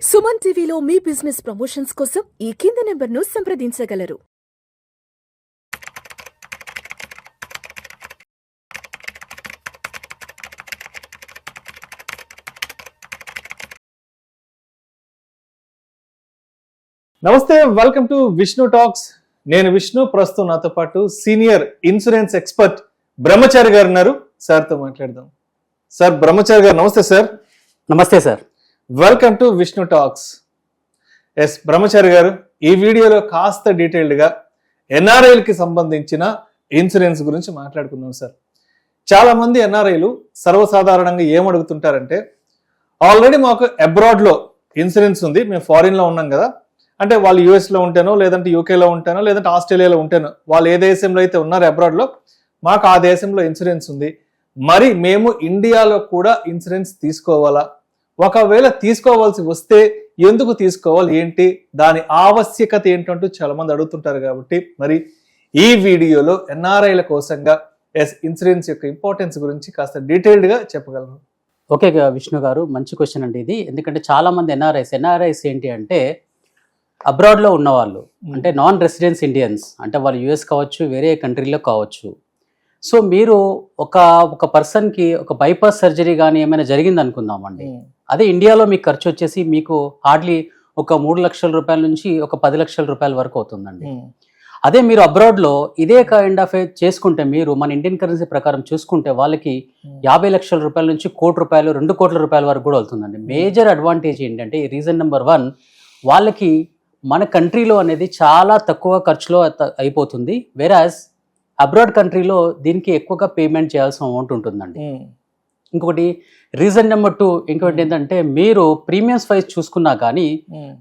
సుమన్ టీవీలో మీ business promotions కోసం ఈ కింది నెంబర్ను సంప్రదించగలరు. నమస్తే, వెల్కమ్ టు విష్ణు టాక్స్. నేను విష్ణు. ప్రస్తుతం నాతో పాటు సీనియర్ ఇన్సూరెన్స్ ఎక్స్పర్ట్ బ్రహ్మచారి గారు ఉన్నారు. సార్తో మాట్లాడదాం. సార్ బ్రహ్మచారి గారు, నమస్తే సార్. నమస్తే sir. Welcome to Vishnu talks. S Brahmachari garu, ఈ వీడియోలో కాస్త డీటెయిల్డ్గా ఎన్ఆర్ఐలకి సంబంధించిన ఇన్సూరెన్స్ గురించి మాట్లాడుకుందాం సార్. చాలా మంది ఎన్ఆర్ఐలు సర్వసాధారణంగా ఏమడుగుతుంటారంటే, ఆల్రెడీ మాకు అబ్రాడ్లో ఇన్సూరెన్స్ ఉంది, మేము ఫారిన్లో ఉన్నాం కదా, అంటే వాళ్ళు యూఎస్లో ఉంటానో లేదంటే యూకేలో ఉంటానో లేదంటే ఆస్ట్రేలియాలో ఉంటానో, వాళ్ళు ఏ దేశంలో అయితే ఉన్నారో అబ్రాడ్లో, మాకు ఆ దేశంలో ఇన్సూరెన్స్ ఉంది, మరి మేము ఇండియాలో కూడా ఇన్సూరెన్స్ తీసుకోవాలా, ఒకవేళ తీసుకోవాల్సి వస్తే ఎందుకు తీసుకోవాలి, ఏంటి దాని ఆవశ్యకత ఏంటంటూ చాలా మంది అడుగుతుంటారు. కాబట్టి మరి ఈ వీడియోలో ఎన్ఆర్ఐల కోసంగా ఇన్సూరెన్స్ యొక్క ఇంపార్టెన్స్ గురించి కాస్త డీటెయిల్డ్గా చెప్పగలరు. ఓకే విష్ణు గారు, మంచి క్వశ్చన్ అండి ఇది. ఎందుకంటే చాలా మంది ఎన్ఆర్ఐస్ ఏంటి అంటే అబ్రాడ్లో ఉన్నవాళ్ళు, అంటే నాన్ రెసిడెన్స్ ఇండియన్స్, అంటే వాళ్ళు యూఎస్ కావచ్చు, వేరే కంట్రీలో కావచ్చు. సో మీరు ఒక పర్సన్కి ఒక బైపాస్ సర్జరీ కానీ ఏమైనా జరిగింది అనుకుందామండి, అదే ఇండియాలో మీకు ఖర్చు వచ్చేసి మీకు హార్డ్లీ ఒక 3 లక్షల రూపాయల నుంచి ఒక 10 లక్షల రూపాయల వరకు అవుతుందండి. అదే మీరు అబ్రాడ్లో ఇదే కైండ్ ఆఫ్ చేసుకుంటే, మీరు మన ఇండియన్ కరెన్సీ ప్రకారం చూసుకుంటే వాళ్ళకి 50 లక్షల రూపాయల నుంచి 1 కోటి రూపాయలు, 2 కోట్ల రూపాయల వరకు కూడా అవుతుందండి. మేజర్ అడ్వాంటేజ్ ఏంటంటే, రీజన్ నెంబర్ 1, వాళ్ళకి మన కంట్రీలో అనేది చాలా తక్కువ ఖర్చులో అయిపోతుంది, వేరాజ్ అబ్రాడ్ కంట్రీలో దీనికి ఎక్కువగా పేమెంట్ చేయాల్సిన అమౌంట్ ఉంటుందండి. ఇంకొకటి రీజన్ నెంబర్ 2, ఇంకొకటి ఏంటంటే, మీరు ప్రీమియమ్స్ వైజ్ చూసుకున్నా కానీ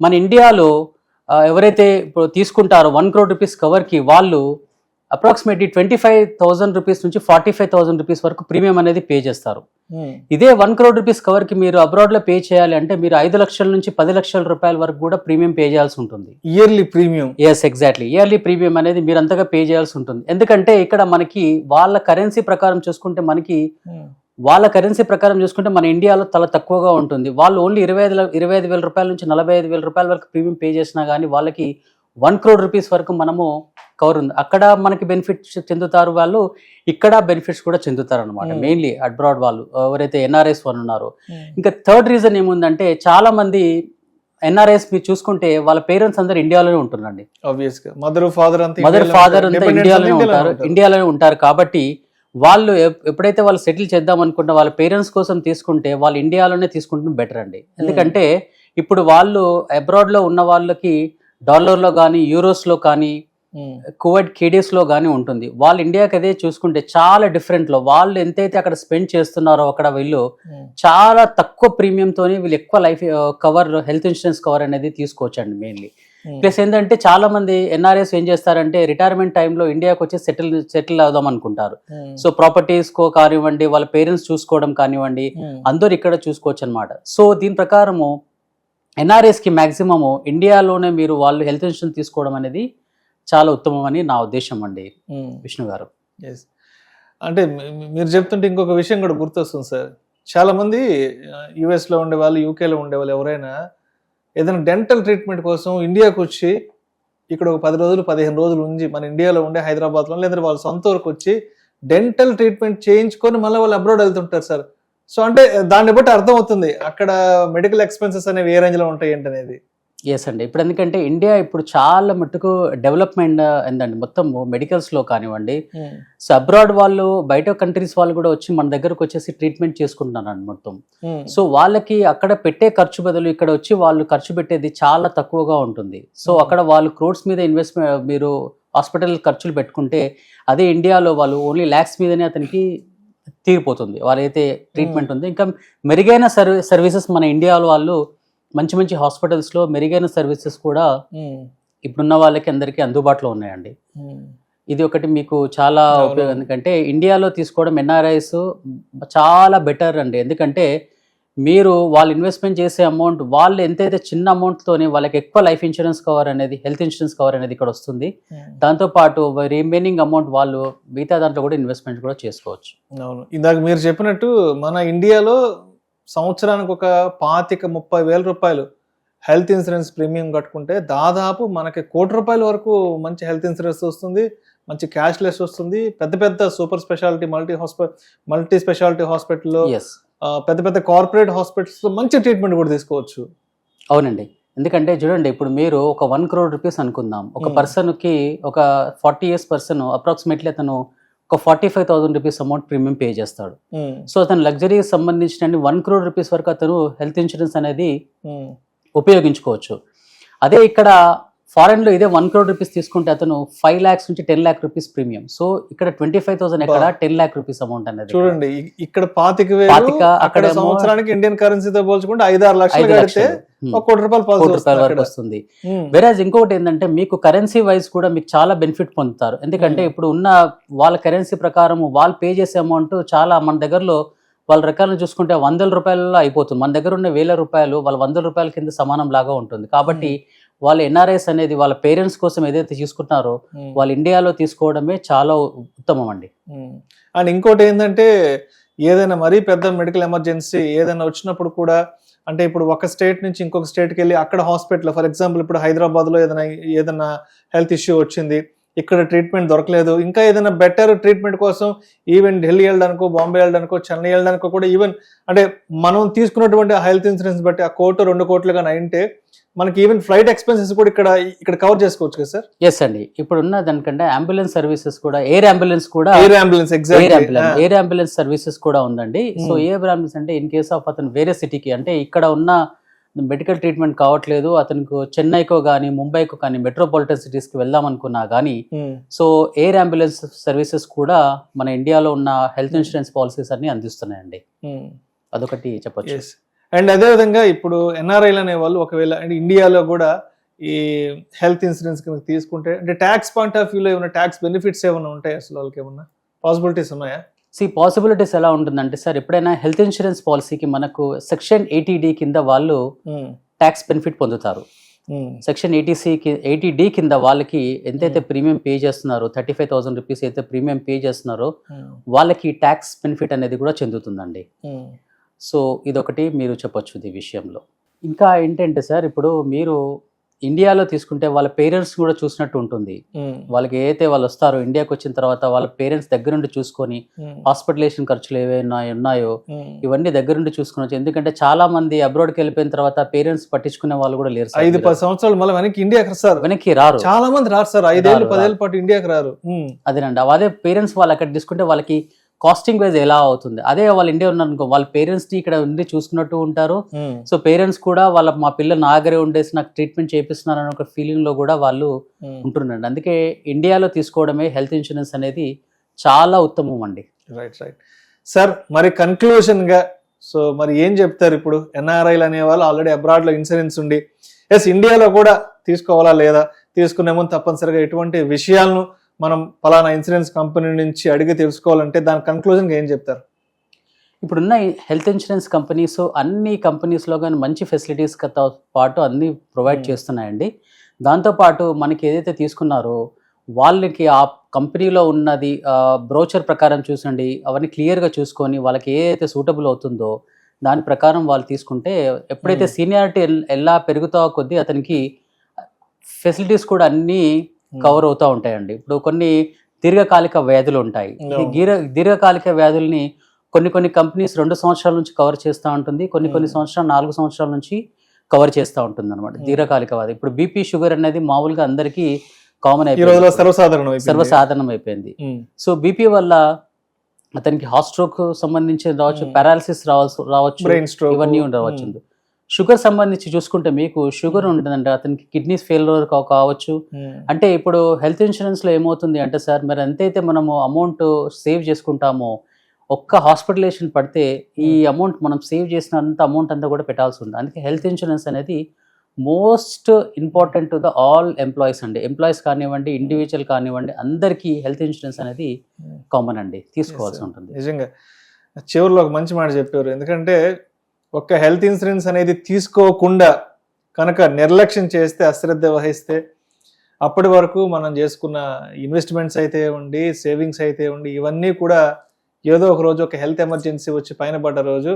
మన ఇండియాలో ఎవరైతే ఇప్పుడు తీసుకుంటారో 1 crore రూపీస్ కవర్కి వాళ్ళు అప్రాక్సిమేట్లీ 25,000 రూపీస్ నుంచి 45,000 రూపీస్ వరకు ప్రీమియం అనేది పే చేస్తారు. ఇదే 1 crore రూపీస్ కవర్కి మీరు అబ్రాడ్లో పే చేయాలి అంటే మీరు 5 లక్షల నుంచి 10 లక్షల రూపాయల వరకు కూడా ప్రీమియం పే చేయాల్సి ఉంటుంది. Yearly premium. Yes, exactly. Yearly premium అనేది మీరు అంతగా పే చేయాల్సి ఉంటుంది. ఎందుకంటే ఇక్కడ మనకి వాళ్ళ కరెన్సీ ప్రకారం చూసుకుంటే మన ఇండియాలో చాలా తక్కువగా ఉంటుంది. వాళ్ళు ఓన్లీ 25,000 రూపాయల నుంచి 45,000 రూపాయల వరకు ప్రీమియం పే చేసినా కానీ వాళ్ళకి 1 crore రూపీస్ వరకు మనము కవర్ ఉంది. అక్కడ మనకి బెనిఫిట్స్ చెందుతారు వాళ్ళు, ఇక్కడ బెనిఫిట్స్ కూడా చెందుతారు అనమాట. మెయిన్లీ అబ్రాడ్ వాళ్ళు ఎవరైతే ఎన్ఆర్ఐస్ వాళ్ళు ఉన్నారో. ఇంకా థర్డ్ రీజన్ ఏముందంటే, చాలా మంది ఎన్ఆర్ఐస్ మీరు చూసుకుంటే వాళ్ళ పేరెంట్స్ అందరు ఇండియాలోనే ఉంటున్నారండి. మదర్ ఫాదర్ అంతా ఇండియాలోనే ఉంటారు. కాబట్టి వాళ్ళు ఎప్పుడైతే వాళ్ళు సెటిల్ చేద్దాం అనుకుంటే వాళ్ళ పేరెంట్స్ కోసం తీసుకుంటే వాళ్ళు ఇండియాలోనే తీసుకుంటే బెటర్ అండి. ఎందుకంటే ఇప్పుడు వాళ్ళు అబ్రాడ్లో ఉన్న వాళ్ళకి డాలర్లో కానీ, యూరోస్లో కానీ, కువైట్ కేడీస్లో కానీ ఉంటుంది. వాళ్ళు ఇండియాకి అదే చూసుకుంటే చాలా డిఫరెంట్లో, వాళ్ళు ఎంతైతే అక్కడ స్పెండ్ చేస్తున్నారో అక్కడ వీళ్ళు చాలా తక్కువ ప్రీమియంతో వీళ్ళు ఎక్కువ life cover, health insurance cover అనేది తీసుకోవచ్చండి మెయిన్లీ. ప్లస్ ఏంటంటే చాలా మంది ఎన్ఆర్ఐస్ ఏం చేస్తారంటే రిటైర్మెంట్ టైంలో ఇండియాకి వచ్చి సెటిల్ అవుదాం అనుకుంటారు. సో ప్రాపర్టీస్ కానివ్వండి, వాళ్ళ పేరెంట్స్ చూసుకోవడం కానివ్వండి, అందరూ ఇక్కడ చూసుకోవచ్చు అనమాట. సో దీని ప్రకారము ఎన్ఆర్ఐస్కి మ్యాక్సిమము ఇండియాలోనే మీరు వాళ్ళు హెల్త్ ఇన్సూరెన్స్ తీసుకోవడం అనేది చాలా ఉత్తమం అని నా ఉద్దేశం అండి విష్ణు గారు. అంటే మీరు చెప్తుంటే ఇంకొక విషయం కూడా గుర్తొస్తుంది సార్. చాలా మంది యుఎస్లో ఉండేవాళ్ళు, యూకేలో ఉండేవాళ్ళు ఎవరైనా ఏదైనా డెంటల్ ట్రీట్మెంట్ కోసం ఇండియాకి వచ్చి ఇక్కడ ఒక 10 రోజులు 15 రోజులు ఉండి మన ఇండియాలో ఉండే హైదరాబాద్లో లేదంటే వాళ్ళ సొంత వరకు వచ్చి డెంటల్ ట్రీట్మెంట్ చేయించుకొని మళ్ళీ వాళ్ళు అబ్రాడ్ వెళ్తుంటారు సార్. సో అంటే దాన్ని బట్టి అర్థం అవుతుంది అక్కడ మెడికల్ ఎక్స్పెన్సెస్ అనేవి ఏ రేంజ్లో ఉంటాయి ఏంటనేది. ఎస్ అండి. ఇప్పుడు ఎందుకంటే ఇండియా ఇప్పుడు చాలా మట్టుకు డెవలప్మెంట్ ఏందండి, మొత్తం మెడికల్స్లో కానివ్వండి. సో అబ్రాడ్ వాళ్ళు, బయట కంట్రీస్ వాళ్ళు కూడా వచ్చి మన దగ్గరకు వచ్చేసి ట్రీట్మెంట్ చేసుకుంటున్నారండి మొత్తం. సో వాళ్ళకి అక్కడ పెట్టే ఖర్చు బదులు ఇక్కడ వచ్చి వాళ్ళు ఖర్చు పెట్టేది చాలా తక్కువగా ఉంటుంది. సో అక్కడ వాళ్ళు క్రోడ్స్ మీద ఇన్వెస్ట్మెంట్, మీరు హాస్పిటల్ ఖర్చులు పెట్టుకుంటే అదే ఇండియాలో వాళ్ళు ఓన్లీ ల్యాక్స్ మీదనే అతనికి తీరిపోతుంది వాళ్ళైతే ట్రీట్మెంట్ ఉంది. ఇంకా మెరుగైన సర్వీసెస్ మన ఇండియాలో వాళ్ళు మంచి మంచి హాస్పిటల్స్లో మెరుగైన సర్వీసెస్ కూడా ఇప్పుడున్న వాళ్ళకి అందరికీ అందుబాటులో ఉన్నాయండి. ఇది ఒకటి మీకు చాలా ఉపయోగం. ఎందుకంటే ఇండియాలో తీసుకోవడం ఎన్ఆర్ఐస్ చాలా బెటర్ అండి. ఎందుకంటే మీరు వాళ్ళు ఇన్వెస్ట్మెంట్ చేసే అమౌంట్, వాళ్ళు ఎంతైతే చిన్న అమౌంట్తోనే వాళ్ళకి ఎక్కువ లైఫ్ ఇన్సూరెన్స్ కవర్ అనేది, హెల్త్ ఇన్సూరెన్స్ కవర్ అనేది ఇక్కడ వస్తుంది. దాంతోపాటు రిమైనింగ్ అమౌంట్ వాళ్ళు మిగతా దాంట్లో కూడా ఇన్వెస్ట్మెంట్ కూడా చేసుకోవచ్చు. అవును, ఇందాక మీరు చెప్పినట్టు మన ఇండియాలో సంవత్సరానికి ఒక 25-30 వేల రూపాయలు హెల్త్ ఇన్సూరెన్స్ ప్రీమియం కట్టుకుంటే దాదాపు మనకి ₹1,00,00,000 వరకు మంచి హెల్త్ ఇన్సూరెన్స్ వస్తుంది, మంచి క్యాష్లెస్ వస్తుంది. పెద్ద పెద్ద సూపర్ స్పెషాలిటీ మల్టీ స్పెషాలిటీ హాస్పిటల్లో, పెద్ద పెద్ద కార్పొరేట్ హాస్పిటల్స్లో మంచి ట్రీట్మెంట్ కూడా తీసుకోవచ్చు. అవునండి, ఎందుకంటే చూడండి, ఇప్పుడు మీరు ఒక 1 crore రూపీస్ అనుకుందాం, ఒక పర్సన్కి ఒక 40 years పర్సన్ అప్రాక్సిమేట్లీ అతను ఒక 45,000 రూపీస్ అమౌంట్ ప్రీమియం పే చేస్తాడు. సో అతను లగ్జరీకి సంబంధించిన 1 crore రూపీస్ వరకు అతను హెల్త్ ఇన్సూరెన్స్ అనేది ఉపయోగించుకోవచ్చు. అదే ఇక్కడ ఫారెన్ లో ఇదే 1 crore రూపీస్ తీసుకుంటే అతను 5 lakhs నుంచి 10 lakh రూపీస్ ప్రీమియం. సో ఇక్కడ 25,000 ఎక్కడ 10 lakh రూపీస్ అమౌంట్ అనేది. చూడండి, ఇక్కడ 25,000, అక్కడ సంవత్సరానికి ఇండియన్ కరెన్సీతో పోల్చుకుంటే 5-6 లక్షలు కడితే ₹1,00,00,000 వరకు వస్తుంది. వెరాజ్ ఇంకొకటి ఏంటంటే మీకు కరెన్సీ వైజ్ కూడా మీకు చాలా బెనిఫిట్ పొందుతారు. ఎందుకంటే ఇప్పుడు ఉన్న వాళ్ళ కరెన్సీ ప్రకారం వాళ్ళు పే చేసే అమౌంట్ చాలా, మన దగ్గరలో వాళ్ళ రకాలను చూసుకుంటే ₹100 అయిపోతుంది. మన దగ్గర ఉన్న ₹1,000 వాళ్ళ ₹100 కింద సమానం లాగా ఉంటుంది. కాబట్టి వాళ్ళ ఎన్ఆర్ఐస్ అనేది వాళ్ళ పేరెంట్స్ కోసం ఏదైతే తీసుకుంటున్నారో వాళ్ళు ఇండియాలో తీసుకోవడమే చాలా ఉత్తమం అండి. అండ్ ఇంకోటి ఏంటంటే, ఏదైనా మరీ పెద్ద మెడికల్ ఎమర్జెన్సీ ఏదైనా వచ్చినప్పుడు కూడా, అంటే ఇప్పుడు ఒక స్టేట్ నుంచి ఇంకొక స్టేట్కి వెళ్ళి అక్కడ హాస్పిటల్, ఫర్ ఎగ్జాంపుల్ ఇప్పుడు హైదరాబాద్లో ఏదైనా హెల్త్ ఇష్యూ వచ్చింది, ఇక్కడ ట్రీట్మెంట్ దొరకలేదు, ఇంకా ఏదైనా బెటర్ ట్రీట్మెంట్ కోసం ఈవెన్ ఢిల్లీ వెళ్ళడానికో, బాంబే వెళ్ళడానికో, చెన్నై వెళ్ళడానికో కూడా, ఈవెన్ అంటే మనం తీసుకున్నటువంటి హెల్త్ ఇన్సూరెన్స్ బట్టి ఆ ₹1-2 కోట్లు కానీ అయింటే మనకి ఈవెన్ ఫ్లైట్ ఎక్స్పెన్సెస్ కూడా ఇక్కడ కవర్ చేసుకోవచ్చు కదా సార్? ఎస్ అండి, ఇప్పుడున్న దానికంటే అంబులెన్స్ సర్వీసెస్ కూడా, ఎయిర్ అంబులెన్స్ సర్వీసెస్ కూడా ఉందండి. సో ఎయిర్ అంబులెన్స్ అంటే ఇన్ కేస్ ఆఫ్ అతను వేరే సిటీకి, అంటే ఇక్కడ ఉన్న మెడికల్ ట్రీట్మెంట్ కావట్లేదు, అతనికి చెన్నైకో కానీ ముంబైకో కానీ మెట్రోపాలిటన్ సిటీస్కి వెళ్దాం అనుకున్నా కానీ, సో ఎయిర్ అంబులెన్స్ సర్వీసెస్ కూడా మన ఇండియాలో ఉన్న హెల్త్ ఇన్సూరెన్స్ పాలసీస్ అన్ని అందిస్తున్నాయండి. అదొకటి చెప్పొచ్చు. అండ్ అదేవిధంగా ఇప్పుడు ఎన్ఆర్ఐలు అనే వాళ్ళు ఒకవేళ అంటే ఇండియాలో కూడా ఈ హెల్త్ ఇన్సూరెన్స్ తీసుకుంటే, అంటే ట్యాక్స్ పాయింట్ ఆఫ్ వ్యూలో ఏమైనా ట్యాక్స్ బెనిఫిట్స్ ఏమైనా ఉంటాయి, అసలు వాళ్ళకి ఏమన్నా పాసిబిలిటీస్ ఉన్నాయా? పాసిబిలిటీస్ ఎలా ఉంటుందంటే సార్, ఎప్పుడైనా హెల్త్ ఇన్సూరెన్స్ పాలసీకి మనకు సెక్షన్ 80D కింద వాళ్ళు ట్యాక్స్ బెనిఫిట్ పొందుతారు. సెక్షన్ 80D కింద వాళ్ళకి ఎంతైతే ప్రీమియం పే చేస్తున్నారో, 35,000 రూపీస్ అయితే ప్రీమియం పే చేస్తున్నారో వాళ్ళకి ట్యాక్స్ బెనిఫిట్ అనేది కూడా చెందుతుందండి. సో ఇదొకటి మీరు చెప్పొచ్చు ఈ విషయంలో. ఇంకా ఏంటంటే సార్, ఇప్పుడు మీరు ఇండియాలో తీసుకుంటే వాళ్ళ పేరెంట్స్ కూడా చూసినట్టు ఉంటుంది. వాళ్ళకి ఏదైతే వాళ్ళు వస్తారో ఇండియాకి వచ్చిన తర్వాత వాళ్ళ పేరెంట్స్ దగ్గర నుండి చూసుకొని హాస్పిటలైజేషన్ ఖర్చులు ఏవైనా ఉన్నాయో ఇవన్నీ దగ్గర నుండి చూసుకోవచ్చు. ఎందుకంటే చాలా మంది అబ్రాడ్కి వెళ్ళిపోయిన తర్వాత పేరెంట్స్ పట్టించుకునే వాళ్ళు కూడా లేరు. 5-10 సంవత్సరాలు మళ్ళీ వెనక్కి రారు, చాలా మంది రారు సార్, 5-10 పాటు ఇండియాకి రారు. అదేనండి, అదే పేరెంట్స్ వాళ్ళు అక్కడ తీసుకుంటే వాళ్ళకి కాస్టింగ్ వైజ్ ఎలా అవుతుంది, అదే వాళ్ళ ఇండియా ఉన్నారనుకో వాళ్ళ పేరెంట్స్ ని ఇక్కడ ఉండి చూసుకున్నట్టు ఉంటారు. సో పేరెంట్స్ కూడా మా పిల్లలు నా దగ్గరే ఉండేసి నాకు ట్రీట్మెంట్ చేపిస్తున్నారు అనే ఒక ఫీలింగ్ లో కూడా వాళ్ళు ఉంటున్నారండి. అందుకే ఇండియాలో తీసుకోవడమే హెల్త్ ఇన్సూరెన్స్ అనేది చాలా ఉత్తమం అండి. రైట్ సార్, మరి కన్క్లూజన్ గా సో మరి ఏం చెప్తారు? ఇప్పుడు ఎన్ఆర్ఐలు అనే వాళ్ళు ఆల్రెడీ అబ్రాడ్ లో ఇన్సూరెన్స్ ఉండి ఇండియాలో కూడా తీసుకోవాలా లేదా, తీసుకునే ముందు తప్పనిసరిగా ఎటువంటి విషయాలను మనం పలానా ఇన్సూరెన్స్ కంపెనీ నుంచి అడిగి తెలుసుకోవాలంటే దాని కన్క్లూజన్ ఏం చెప్తారు? ఇప్పుడున్న హెల్త్ ఇన్సూరెన్స్ కంపెనీస్ అన్ని కంపెనీస్లో కానీ మంచి ఫెసిలిటీస్తో పాటు అన్ని ప్రొవైడ్ చేస్తున్నాయండి. దాంతోపాటు మనకి ఏదైతే తీసుకున్నారో వాళ్ళకి ఆ కంపెనీలో ఉన్నది బ్రోచర్ ప్రకారం చూసండి, అవన్నీ క్లియర్గా చూసుకొని వాళ్ళకి ఏదైతే సూటబుల్ అవుతుందో దాని ప్రకారం వాళ్ళు తీసుకుంటే, ఎప్పుడైతే సీనియారిటీ ఎలా పెరుగుతా కొద్దీ అతనికి ఫెసిలిటీస్ కూడా అన్నీ కవర్ అవుతూ ఉంటాయండి. ఇప్పుడు కొన్ని దీర్ఘకాలిక వ్యాధులు ఉంటాయి. దీర్ఘకాలిక వ్యాధుల్ని కొన్ని కంపెనీస్ 2 సంవత్సరాల నుంచి కవర్ చేస్తూ ఉంటుంది, కొన్ని సంవత్సరాలు 4 సంవత్సరాల నుంచి కవర్ చేస్తూ ఉంటుంది అనమాట దీర్ఘకాలిక వ్యాధి. ఇప్పుడు బీపీ షుగర్ అనేది మామూలుగా అందరికీ కామన్ అయిపోయింది, సర్వసాధారణం అయిపోయింది. సో బీపీ వల్ల అతనికి హార్ట్ స్ట్రోక్ సంబంధించి రావచ్చు, పారాలిసిస్ రావచ్చు, ఇవన్నీ రావచ్చు. షుగర్ సంబంధించి చూసుకుంటే మీకు షుగర్ ఉంటుందంటే అతనికి కిడ్నీస్ ఫెయిల్యూర్ కావచ్చు. అంటే ఇప్పుడు హెల్త్ ఇన్సూరెన్స్ లో ఏమవుతుంది అంటే సార్, మరి ఎంతైతే మనము అమౌంట్ సేవ్ చేసుకుంటామో, ఒక్క హాస్పిటలైజేషన్ పడితే ఈ అమౌంట్ మనం సేవ్ చేసినంత అమౌంట్ అంతా కూడా పెట్టాల్సి ఉంది. అందుకే హెల్త్ ఇన్సూరెన్స్ అనేది most important to the all employees అండి. ఎంప్లాయీస్ కానివ్వండి, ఇండివిజువల్ కానివ్వండి, అందరికీ హెల్త్ ఇన్సూరెన్స్ అనేది కామన్ అండి, తీసుకోవాల్సి ఉంటుంది. నిజంగా చివరిలో ఒక మంచి మాట చెప్పారు. ఎందుకంటే ఒక్క హెల్త్ ఇన్సూరెన్స్ అనేది తీసుకోకుండా కనుక నిర్లక్ష్యం చేస్తే, అశ్రద్ధ వహిస్తే, అప్పటి వరకు మనం చేసుకున్న ఇన్వెస్ట్మెంట్స్ అయితే ఉండి, సేవింగ్స్ అయితే ఉండి, ఇవన్నీ కూడా ఏదో ఒక రోజు ఒక హెల్త్ ఎమర్జెన్సీ వచ్చి పైన పడ్డ రోజు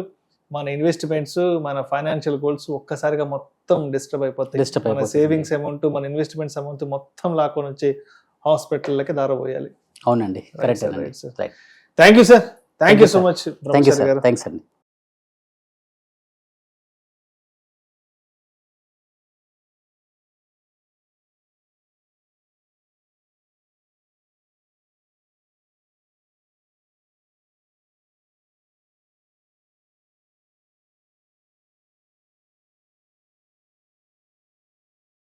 మన ఇన్వెస్ట్మెంట్స్, మన ఫైనాన్షియల్ గోల్స్ ఒక్కసారిగా మొత్తం డిస్టర్బ్ అయిపోతాయి. మన సేవింగ్స్ అమౌంట్, మన ఇన్వెస్ట్మెంట్స్ అమౌంట్ మొత్తం లాక్కొని వచ్చి హాస్పిటల్లకి దారపోయాలి. అవునండి, correct. Thank you sir, thank you so much. Thank you sir, thanks అండి.